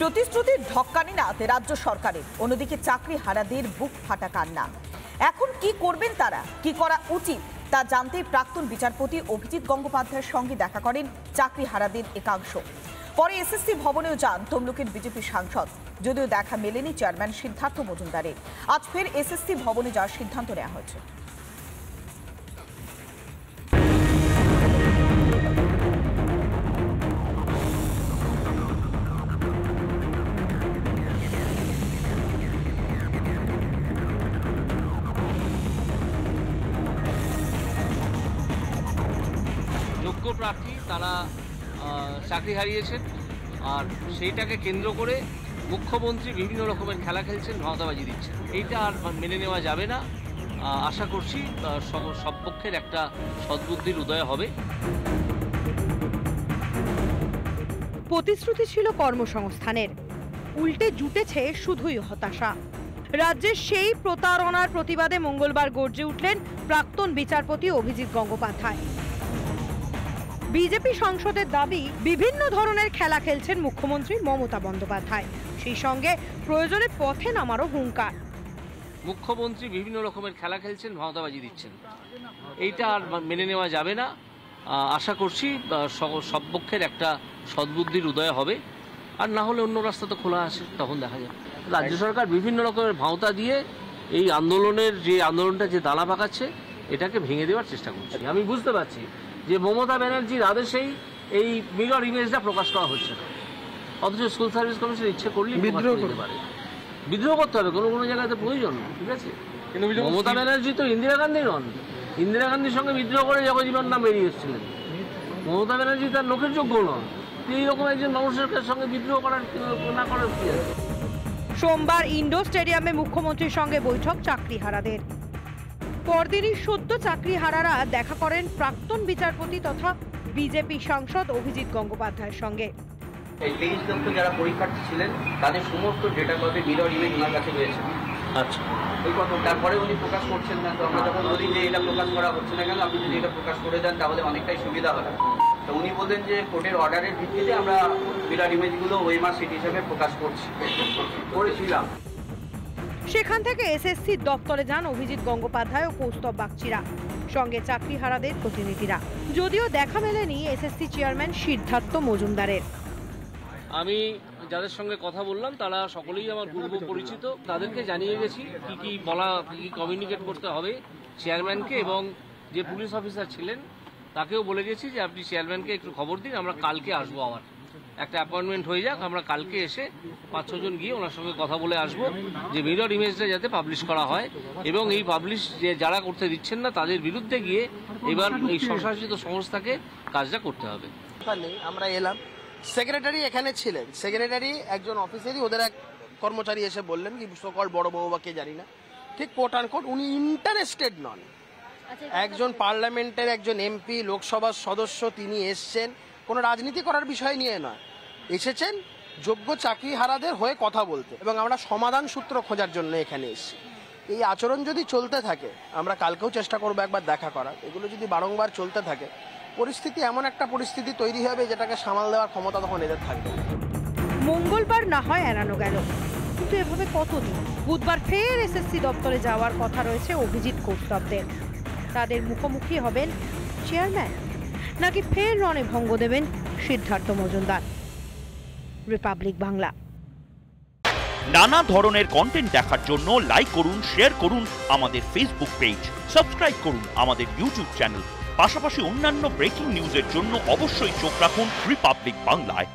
প্রতিশ্রুতির ঢক্কানি না রাজ্য সরকারের, অন্যদিকে চাকরি হারাদের বুক ফাটা কান্না। এখন কি করবেন তারা, কি করা উচিত তা জানতে প্রাক্তন বিচারপতি অভিজিৎ গঙ্গোপাধ্যায়ের সঙ্গে দেখা করেন চাকরি হারাদের একাংশ। পরে এসএসসি ভবনেও যান তমলুকের বিজেপি সাংসদ, যদিও দেখা মেলেনি চেয়ারম্যান সিদ্ধার্থ মজুমদারের। আজ ফের এসএসসি ভবনে যাওয়ার সিদ্ধান্ত নেওয়া হয়েছে। যোগ্য প্রার্থী তারা চাকরি হারিয়েছেন, আর সেইটাকে কেন্দ্র করে মুখ্যমন্ত্রী বিভিন্ন রকমের খেলা খেলছেন, ভাওতাবাজি দিচ্ছেন। এইটা আর মেনে নেওয়া যাবে না। আশা করছি সব পক্ষের একটা সদ্বুদ্ধির উদয় হবে। প্রতিশ্রুতি ছিল কর্মসংস্থানের, উল্টে জুটেছে শুধুই হতাশা। রাজ্যের সেই প্রতারণার প্রতিবাদে মঙ্গলবার গর্জে উঠলেন প্রাক্তন বিচারপতি অভিজিৎ গঙ্গোপাধ্যায়। বিজেপি সংসদের দাবি, বিভিন্ন ধরনের খেলা খেলছেন মুখ্যমন্ত্রী মমতা বন্দ্যোপাধ্যায়, সেই সঙ্গে প্রয়োজনে পথে নামারও হুঙ্কার। মুখ্যমন্ত্রী বিভিন্ন রকমের খেলা খেলছেন, ভাওতাবাজি দিচ্ছেন। এইটা আর মেনে নেওয়া যাবে না। আশা করছি সব পক্ষের একটা সদ্বুদ্ধির উদয় হবে, আর না হলে অন্য রাস্তা তো খোলা আছে, তখন দেখা যাবে। রাজ্য সরকার বিভিন্ন রকমের ভাওতা দিয়ে এই আন্দোলনটা যে দানা পাকাচ্ছে, এটাকে ভেঙে দেওয়ার চেষ্টা করছে। আমি বুঝতে পারছি যে মমতা ব্যানার্জির আদেশেই এই মিরর ইমেজটা প্রকাশ করা হচ্ছে না, অথচ স্কুল সার্ভিস কমিশন ইচ্ছে করলে বিদ্রোহ করতে পারে। বিদ্রোহ করতে হবে কোনো জায়গাতে প্রয়োজন, ঠিক আছে। মমতা ব্যানার্জি তো ইন্দিরা গান্ধী নন। ইন্দিরা গান্ধীর সঙ্গে বিদ্রোহ করে জগজীবন নাম বেরিয়ে এসেছিলেন। মমতা ব্যানার্জি তার লোকের যোগ্য নন। এইরকম একজন মানুষের সঙ্গে বিদ্রোহ না করার কি আছে। সোমবার ইন্ডোর স্টেডিয়ামে মুখ্যমন্ত্রীর সঙ্গে বৈঠক চাকরি হারাদের। পরদিনই সদ্য চাকরি হারারা দেখা করেন প্রাক্তন বিচারপতি তথা বিজেপি সাংসদ অভিজিৎ গঙ্গোপাধ্যায়ের সঙ্গে। এই 23 লক্ষ যারা পরীক্ষার্থী ছিলেন তাদের সমস্ত ডেটা কপি মিরর ইমেজ ওনার কাছে রয়েছে। আচ্ছা, এই কথা তারপরে উনি প্রকাশ করছেন না। তো আমরা যখন বলি যে এটা প্রকাশ করা হচ্ছে না কেন, আপনি যদি এটা প্রকাশ করে দেন তাহলে অনেকটাই সুবিধা হবে। তো উনি বললেন যে কোর্টের অর্ডারের ভিত্তিতে আমরা মিরর ইমেজগুলো ওএমআর সিট হিসেবে প্রকাশ করেছিলাম। সেখান থেকে এসএসসি দপ্তরে যান অভিজিৎ গঙ্গোপাধ্যায় ও কৌস্তব বাগচিরা, সঙ্গে চাকরি হারাদের প্রতিনিধিরা। যদিও দেখা মেলেনি এসএসসি চেয়ারম্যান সিদ্ধার্থ মজুমদারের। আমি যাদের সঙ্গে কথা বললাম তারা সকলেই আমার পূর্ব পরিচিত। তাদেরকে জানিয়ে গেছি কি কমিউনিকেট করতে হবে চেয়ারম্যানকে, এবং যে পুলিশ অফিসার ছিলেন তাকেও বলে গেছি যে আপনি চেয়ারম্যানকে একটু খবর দিন, আমরা কালকে আসবো। আবার একটা অ্যাপয়েন্টমেন্ট হয়ে যাক, আমরা কালকে এসে 5-6 জন গিয়ে ওনার সঙ্গে কথা বলে আসবো যে মিরর ইমেজটা যাতে পাবলিশ করা হয়, এবং এই পাবলিশ যারা করতে দিচ্ছেন না তাদের বিরুদ্ধে গিয়ে এবার এই স্বশাসিত সংস্থাকে কাজটা করতে হবে। আমরা এলাম, সেক্রেটারি এখানে ছিলেন। সেক্রেটারি একজন অফিসেরই ওদের এক কর্মচারী এসে বললেন কি সকল বড় বউ বা কে জানি না, ঠিক কোট আন কোট উনি ইন্টারেস্টেড নন। একজন পার্লামেন্টের একজন এমপি, লোকসভার সদস্য, তিনি এসছেন কোনো রাজনীতি করার বিষয় নিয়ে নয়, এসেছেন যোগ্য চাকরি হারাদের হয়ে কথা বলতে, এবং আমরা সমাধান সূত্র খোঁজার জন্য এখানে এসেছি। এই আচরণ যদি চলতে থাকে, আমরা কালকেও চেষ্টা করবো একবার দেখা করার, এগুলো যদি বারংবার চলতে থাকে পরিস্থিতি এমন একটা পরিস্থিতি তৈরি হবে যেটাকে সামাল দেওয়ার ক্ষমতা তখন এদের থাকবে। মঙ্গলবার না হয় এড়ানো গেল, কিন্তু এভাবে কতদিন? বুধবার ফের এসএসসি দপ্তরে যাওয়ার কথা রয়েছে অভিজিৎ কৌস্তবদের। তাদের মুখোমুখি হবেন চেয়ারম্যান, নাকি ফের রণে ভঙ্গ দেবেন সিদ্ধার্থ মজুমদার? রিপাবলিক বাংলা। নানা ধরনের কন্টেন্ট দেখার জন্য লাইক করুন, শেয়ার করুন আমাদের ফেসবুক পেজ, সাবস্ক্রাইব করুন আমাদের ইউটিউব চ্যানেল। পাশাপাশি অন্যান্য ব্রেকিং নিউজের জন্য অবশ্যই চোখ রাখুন রিপাবলিক বাংলায়।